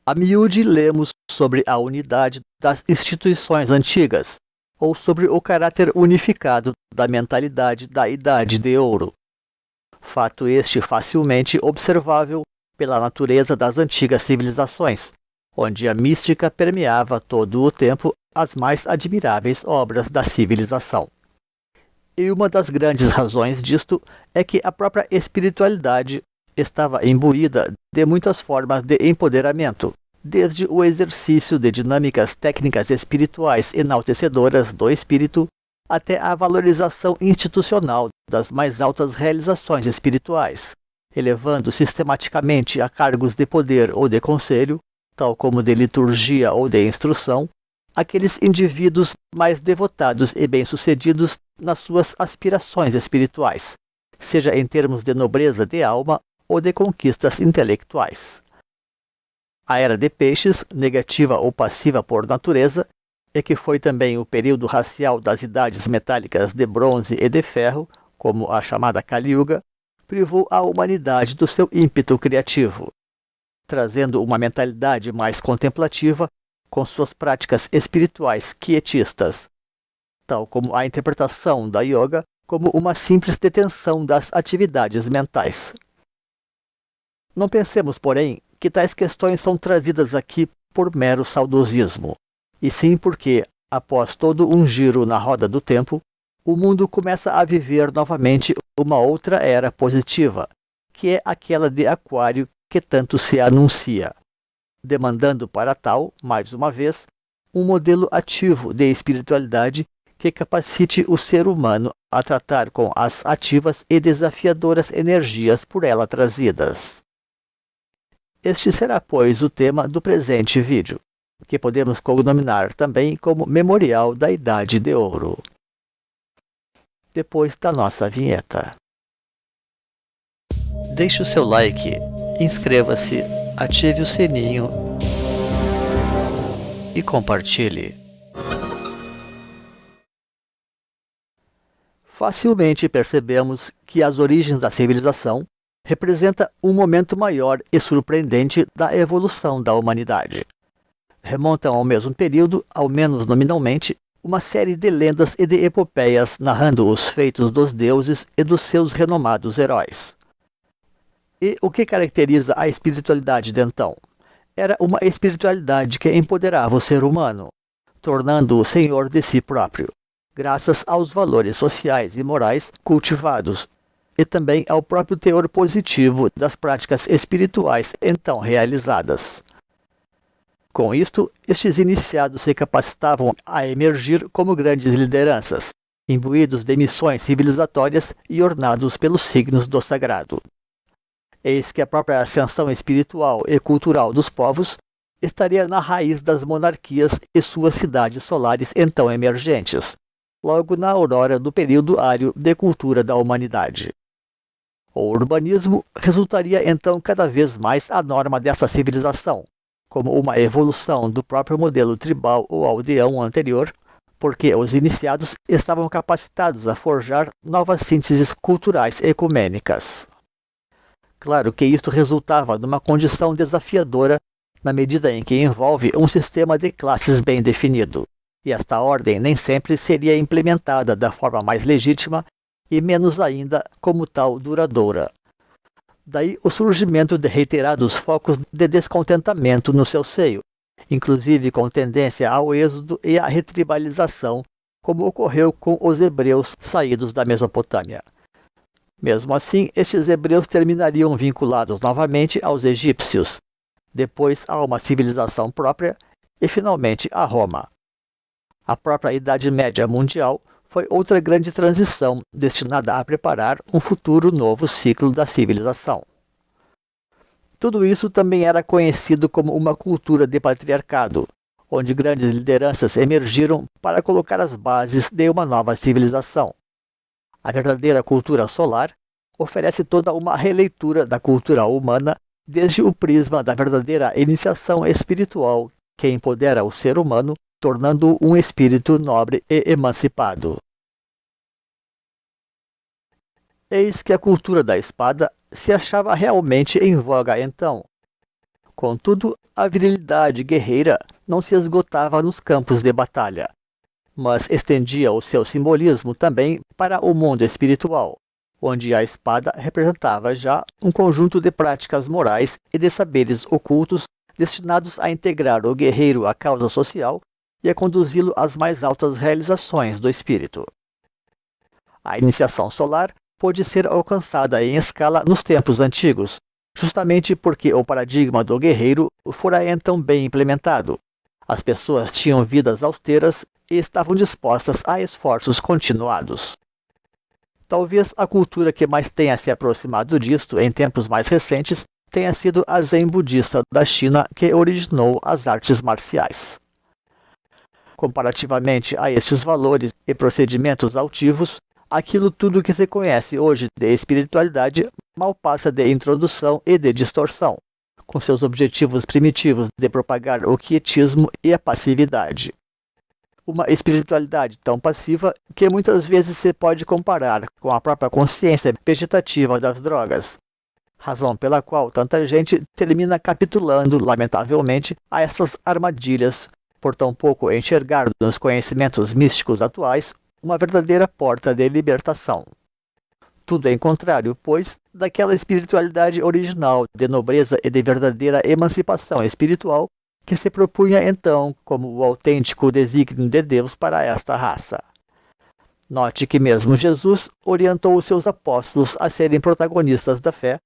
A miúde lemos sobre a unidade das instituições antigas, ou sobre o caráter unificado da mentalidade da Idade de Ouro. Fato este facilmente observável pela natureza das antigas civilizações, onde a mística permeava todo o tempo as mais admiráveis obras da civilização. E uma das grandes razões disto é que a própria espiritualidade estava imbuída de muitas formas de empoderamento, desde o exercício de dinâmicas técnicas espirituais enaltecedoras do espírito, até a valorização institucional das mais altas realizações espirituais, elevando sistematicamente a cargos de poder ou de conselho, tal como de liturgia ou de instrução, aqueles indivíduos mais devotados e bem-sucedidos nas suas aspirações espirituais, seja em termos de nobreza de alma ou de conquistas intelectuais. A Era de Peixes, negativa ou passiva por natureza, e que foi também o período racial das idades metálicas de bronze e de ferro, como a chamada Kali Yuga, privou a humanidade do seu ímpeto criativo, trazendo uma mentalidade mais contemplativa, com suas práticas espirituais quietistas, tal como a interpretação da yoga como uma simples detenção das atividades mentais. Não pensemos, porém, que tais questões são trazidas aqui por mero saudosismo, e sim porque, após todo um giro na roda do tempo, o mundo começa a viver novamente uma outra era positiva, que é aquela de Aquário que tanto se anuncia, demandando para tal, mais uma vez, um modelo ativo de espiritualidade que capacite o ser humano a tratar com as ativas e desafiadoras energias por ela trazidas. Este será, pois, o tema do presente vídeo, que podemos cognominar também como Memorial da Idade de Ouro. Depois da nossa vinheta. Deixe o seu like, inscreva-se, ative o sininho e compartilhe. Facilmente percebemos que as origens da civilização representa um momento maior e surpreendente da evolução da humanidade. Remontam ao mesmo período, ao menos nominalmente, uma série de lendas e de epopeias narrando os feitos dos deuses e dos seus renomados heróis. E o que caracteriza a espiritualidade de então? Era uma espiritualidade que empoderava o ser humano, tornando-o senhor de si próprio, graças aos valores sociais e morais cultivados, e também ao próprio teor positivo das práticas espirituais então realizadas. Com isto, estes iniciados se capacitavam a emergir como grandes lideranças, imbuídos de missões civilizatórias e ornados pelos signos do sagrado. Eis que a própria ascensão espiritual e cultural dos povos estaria na raiz das monarquias e suas cidades solares então emergentes, logo na aurora do período áureo de cultura da humanidade. O urbanismo resultaria então cada vez mais a norma dessa civilização, como uma evolução do próprio modelo tribal ou aldeão anterior, porque os iniciados estavam capacitados a forjar novas sínteses culturais ecumênicas. Claro que isto resultava numa condição desafiadora na medida em que envolve um sistema de classes bem definido, e esta ordem nem sempre seria implementada da forma mais legítima e menos ainda como tal duradoura. Daí o surgimento de reiterados focos de descontentamento no seu seio, inclusive com tendência ao êxodo e à retribalização, como ocorreu com os hebreus saídos da Mesopotâmia. Mesmo assim, estes hebreus terminariam vinculados novamente aos egípcios, depois a uma civilização própria e finalmente a Roma. A própria Idade Média mundial foi outra grande transição destinada a preparar um futuro novo ciclo da civilização. Tudo isso também era conhecido como uma cultura de patriarcado, onde grandes lideranças emergiram para colocar as bases de uma nova civilização. A verdadeira cultura solar oferece toda uma releitura da cultura humana desde o prisma da verdadeira iniciação espiritual que empodera o ser humano, tornando-o um espírito nobre e emancipado. Eis que a cultura da espada se achava realmente em voga então, Contudo, a virilidade guerreira não se esgotava nos campos de batalha, mas estendia o seu simbolismo também para o mundo espiritual, onde a espada representava já um conjunto de práticas morais e de saberes ocultos destinados a integrar o guerreiro à causa social e a conduzi-lo às mais altas realizações do espírito. A iniciação solar pôde ser alcançada em escala nos tempos antigos, justamente porque o paradigma do guerreiro fora então bem implementado. As pessoas tinham vidas austeras e estavam dispostas a esforços continuados. Talvez a cultura que mais tenha se aproximado disto em tempos mais recentes tenha sido a Zen budista da China, que originou as artes marciais. Comparativamente a estes valores e procedimentos altivos, aquilo tudo que se conhece hoje de espiritualidade mal passa de introdução e de distorção, com seus objetivos primitivos de propagar o quietismo e a passividade. Uma espiritualidade tão passiva que muitas vezes se pode comparar com a própria consciência vegetativa das drogas, razão pela qual tanta gente termina capitulando, lamentavelmente, a essas armadilhas, por tão pouco enxergar nos conhecimentos místicos atuais uma verdadeira porta de libertação. Tudo em contrário, pois, daquela espiritualidade original de nobreza e de verdadeira emancipação espiritual que se propunha então como o autêntico desígnio de Deus para esta raça. Note que mesmo Jesus orientou os seus apóstolos a serem protagonistas da fé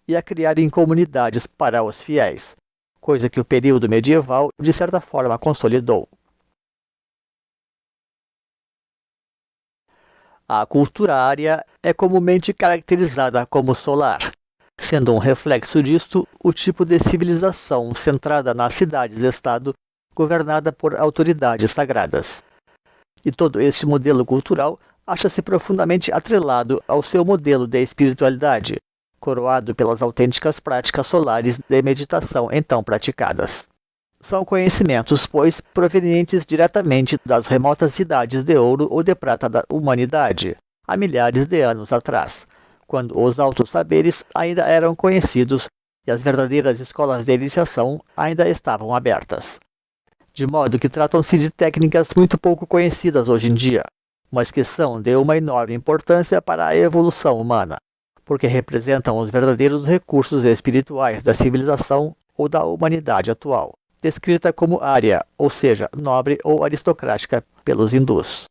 e a criarem comunidades para os fiéis, coisa que o período medieval de certa forma consolidou. A cultura ária é comumente caracterizada como solar, sendo um reflexo disto o tipo de civilização centrada nas cidades-estado, governada por autoridades sagradas. E todo este modelo cultural acha-se profundamente atrelado ao seu modelo de espiritualidade, coroado pelas autênticas práticas solares de meditação então praticadas. São conhecimentos, pois, provenientes diretamente das remotas cidades de ouro ou de prata da humanidade, há milhares de anos atrás, quando os altos saberes ainda eram conhecidos e as verdadeiras escolas de iniciação ainda estavam abertas. De modo que tratam-se de técnicas muito pouco conhecidas hoje em dia, mas que são de uma enorme importância para a evolução humana, porque representam os verdadeiros recursos espirituais da civilização ou da humanidade atual, descrita como ária, ou seja, nobre ou aristocrática pelos hindus.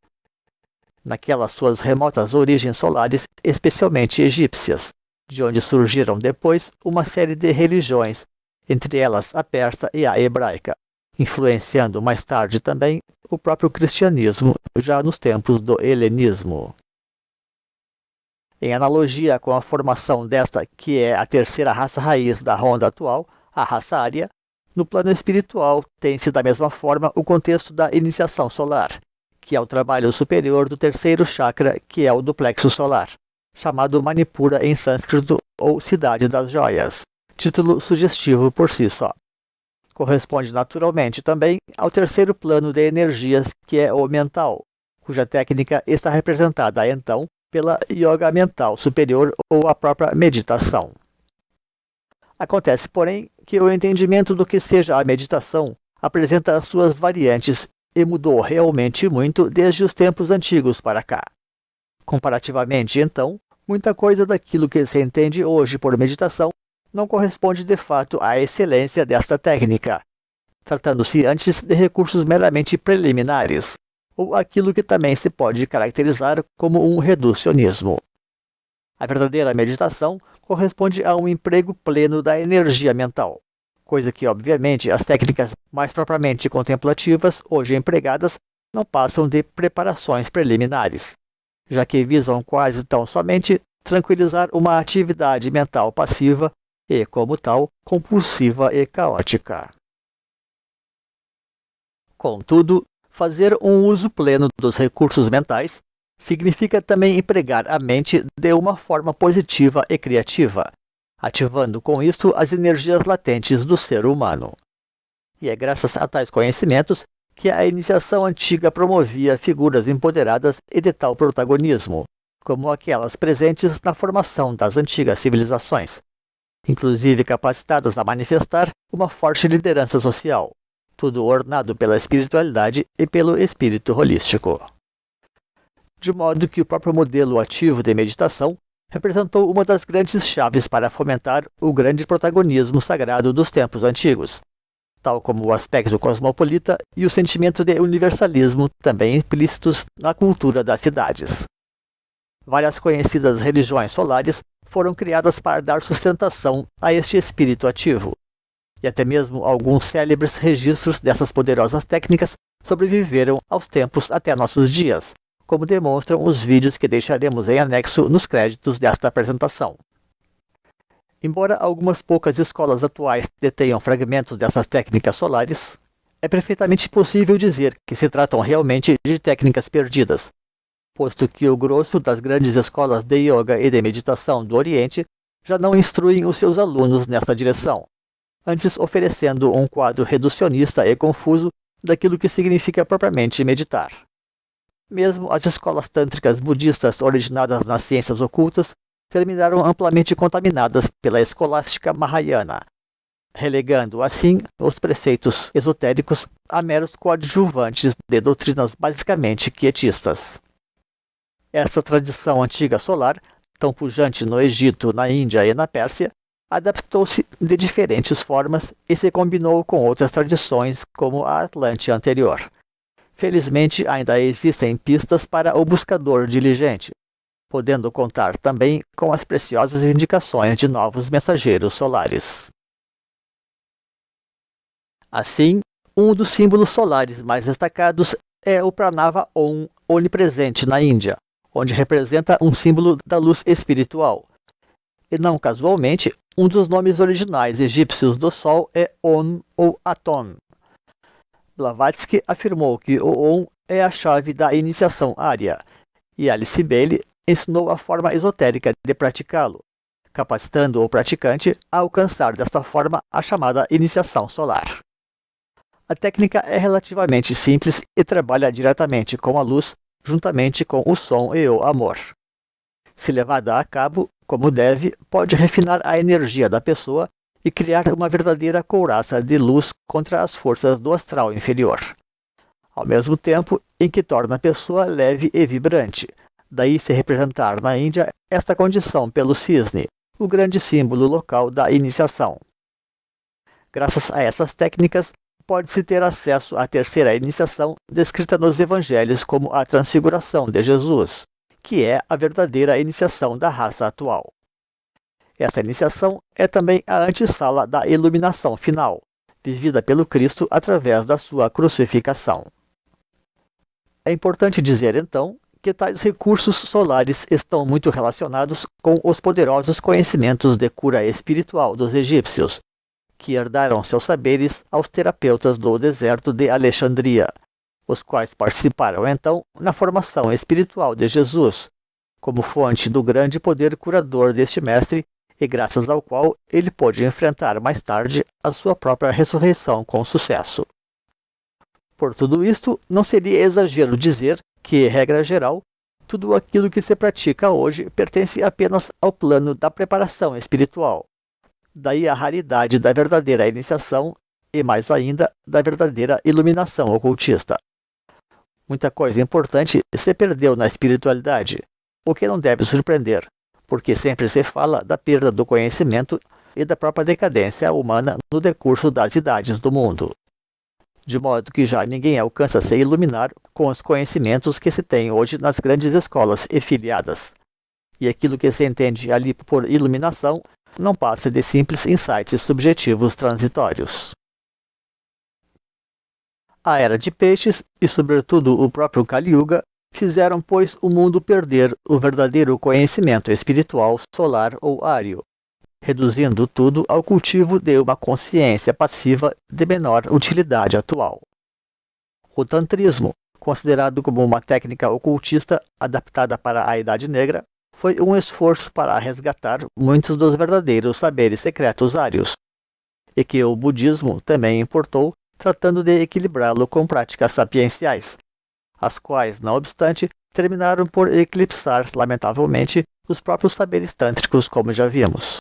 Naquelas suas remotas origens solares, especialmente egípcias, de onde surgiram depois uma série de religiões, entre elas a persa e a hebraica, influenciando mais tarde também o próprio cristianismo, já nos tempos do helenismo. Em analogia com a formação desta, que é a terceira raça raiz da ronda atual, a raça ária, no plano espiritual tem-se da mesma forma o contexto da iniciação solar, que é o trabalho superior do terceiro chakra, que é o do plexo solar, chamado Manipura em sânscrito ou Cidade das Joias, título sugestivo por si só. Corresponde naturalmente também ao terceiro plano de energias, que é o mental, cuja técnica está representada então pela yoga mental superior ou a própria meditação. Acontece, porém, que o entendimento do que seja a meditação apresenta as suas variantes e mudou realmente muito desde os tempos antigos para cá. Comparativamente, então, muita coisa daquilo que se entende hoje por meditação não corresponde de fato à excelência desta técnica, tratando-se antes de recursos meramente preliminares, ou aquilo que também se pode caracterizar como um reducionismo. A verdadeira meditação corresponde a um emprego pleno da energia mental, coisa que, obviamente, as técnicas mais propriamente contemplativas, hoje empregadas, não passam de preparações preliminares, já que visam quase tão somente tranquilizar uma atividade mental passiva e, como tal, compulsiva e caótica. Contudo, fazer um uso pleno dos recursos mentais significa também empregar a mente de uma forma positiva e criativa, ativando com isto as energias latentes do ser humano. E é graças a tais conhecimentos que a iniciação antiga promovia figuras empoderadas e de tal protagonismo, como aquelas presentes na formação das antigas civilizações, inclusive capacitadas a manifestar uma forte liderança social, tudo ornado pela espiritualidade e pelo espírito holístico. De modo que o próprio modelo ativo de meditação representou uma das grandes chaves para fomentar o grande protagonismo sagrado dos tempos antigos, tal como o aspecto cosmopolita e o sentimento de universalismo também implícitos na cultura das cidades. Várias conhecidas religiões solares foram criadas para dar sustentação a este espírito ativo, e até mesmo alguns célebres registros dessas poderosas técnicas sobreviveram aos tempos até nossos dias, como demonstram os vídeos que deixaremos em anexo nos créditos desta apresentação. Embora algumas poucas escolas atuais detenham fragmentos dessas técnicas solares, é perfeitamente possível dizer que se tratam realmente de técnicas perdidas, posto que o grosso das grandes escolas de yoga e de meditação do Oriente já não instruem os seus alunos nessa direção, antes oferecendo um quadro reducionista e confuso daquilo que significa propriamente meditar. Mesmo as escolas tântricas budistas originadas nas ciências ocultas terminaram amplamente contaminadas pela escolástica Mahayana, relegando assim os preceitos esotéricos a meros coadjuvantes de doutrinas basicamente quietistas. Essa tradição antiga solar, tão pujante no Egito, na Índia e na Pérsia, adaptou-se de diferentes formas e se combinou com outras tradições como a Atlântia anterior. Felizmente, ainda existem pistas para o buscador diligente, podendo contar também com as preciosas indicações de novos mensageiros solares. Assim, um dos símbolos solares mais destacados é o Pranava Om, onipresente na Índia, onde representa um símbolo da luz espiritual. E não casualmente, um dos nomes originais egípcios do Sol é On ou Aton. Blavatsky afirmou que o Om é a chave da iniciação ária, e Alice Bailey ensinou a forma esotérica de praticá-lo, capacitando o praticante a alcançar desta forma a chamada iniciação solar. A técnica é relativamente simples e trabalha diretamente com a luz, juntamente com o som e o amor. Se levada a cabo, como deve, pode refinar a energia da pessoa e criar uma verdadeira couraça de luz contra as forças do astral inferior, ao mesmo tempo em que torna a pessoa leve e vibrante. Daí se representar na Índia esta condição pelo cisne, o grande símbolo local da iniciação. Graças a essas técnicas, pode-se ter acesso à terceira iniciação descrita nos evangelhos como a transfiguração de Jesus, que é a verdadeira iniciação da raça atual. Essa iniciação é também a antessala da iluminação final, vivida pelo Cristo através da sua crucificação. É importante dizer, então, que tais recursos solares estão muito relacionados com os poderosos conhecimentos de cura espiritual dos egípcios, que herdaram seus saberes aos terapeutas do deserto de Alexandria, os quais participaram então na formação espiritual de Jesus, como fonte do grande poder curador deste mestre e graças ao qual ele pôde enfrentar mais tarde a sua própria ressurreição com sucesso. Por tudo isto, não seria exagero dizer que, regra geral, tudo aquilo que se pratica hoje pertence apenas ao plano da preparação espiritual. Daí a raridade da verdadeira iniciação e, mais ainda, da verdadeira iluminação ocultista. Muita coisa importante se perdeu na espiritualidade, o que não deve surpreender, porque sempre se fala da perda do conhecimento e da própria decadência humana no decurso das idades do mundo. De modo que já ninguém alcança se iluminar com os conhecimentos que se tem hoje nas grandes escolas e filiadas. E aquilo que se entende ali por iluminação não passa de simples insights subjetivos transitórios. A Era de Peixes, e sobretudo o próprio Kali Yuga, fizeram, pois, o mundo perder o verdadeiro conhecimento espiritual solar ou ário, reduzindo tudo ao cultivo de uma consciência passiva de menor utilidade atual. O tantrismo, considerado como uma técnica ocultista adaptada para a Idade Negra, foi um esforço para resgatar muitos dos verdadeiros saberes secretos ários, e que o budismo também importou, tratando de equilibrá-lo com práticas sapienciais, as quais, não obstante, terminaram por eclipsar, lamentavelmente, os próprios saberes tântricos, como já vimos.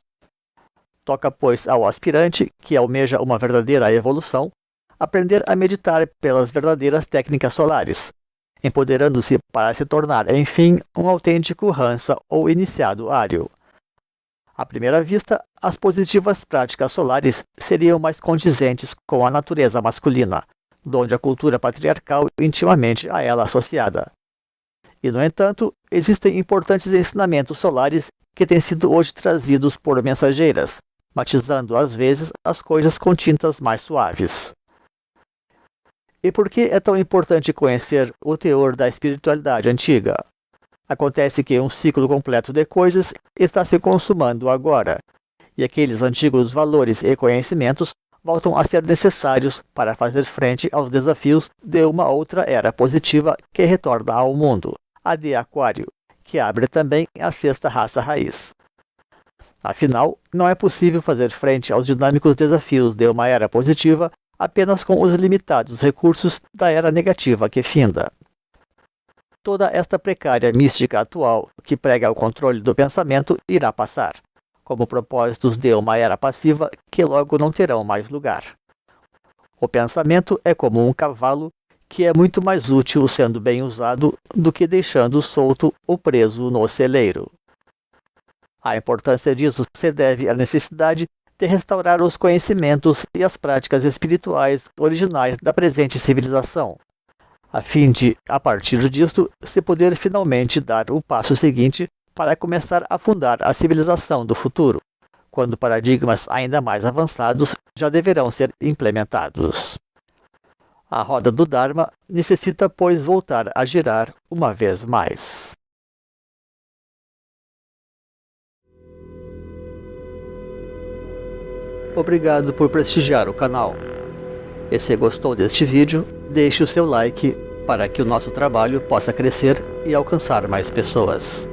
Toca, pois, ao aspirante, que almeja uma verdadeira evolução, aprender a meditar pelas verdadeiras técnicas solares, empoderando-se para se tornar, enfim, um autêntico Hansa ou iniciado Áryo. À primeira vista, as positivas práticas solares seriam mais condizentes com a natureza masculina, donde a cultura patriarcal intimamente a ela associada. E, no entanto, existem importantes ensinamentos solares que têm sido hoje trazidos por mensageiras, matizando às vezes as coisas com tintas mais suaves. E por que é tão importante conhecer o teor da espiritualidade antiga? Acontece que um ciclo completo de coisas está se consumando agora, e aqueles antigos valores e conhecimentos voltam a ser necessários para fazer frente aos desafios de uma outra era positiva que retorna ao mundo, a de Aquário, que abre também a sexta raça raiz. Afinal, não é possível fazer frente aos dinâmicos desafios de uma era positiva apenas com os limitados recursos da era negativa que finda. Toda esta precária mística atual que prega o controle do pensamento irá passar, como propósitos de uma era passiva que logo não terão mais lugar. O pensamento é como um cavalo que é muito mais útil sendo bem usado do que deixando solto ou preso no celeiro. A importância disso se deve à necessidade de restaurar os conhecimentos e as práticas espirituais originais da presente civilização, a fim de, a partir disto, se poder finalmente dar o passo seguinte para começar a fundar a civilização do futuro, quando paradigmas ainda mais avançados já deverão ser implementados. A roda do Dharma necessita, pois, voltar a girar uma vez mais. Obrigado por prestigiar o canal. E se gostou deste vídeo, deixe o seu like para que o nosso trabalho possa crescer e alcançar mais pessoas.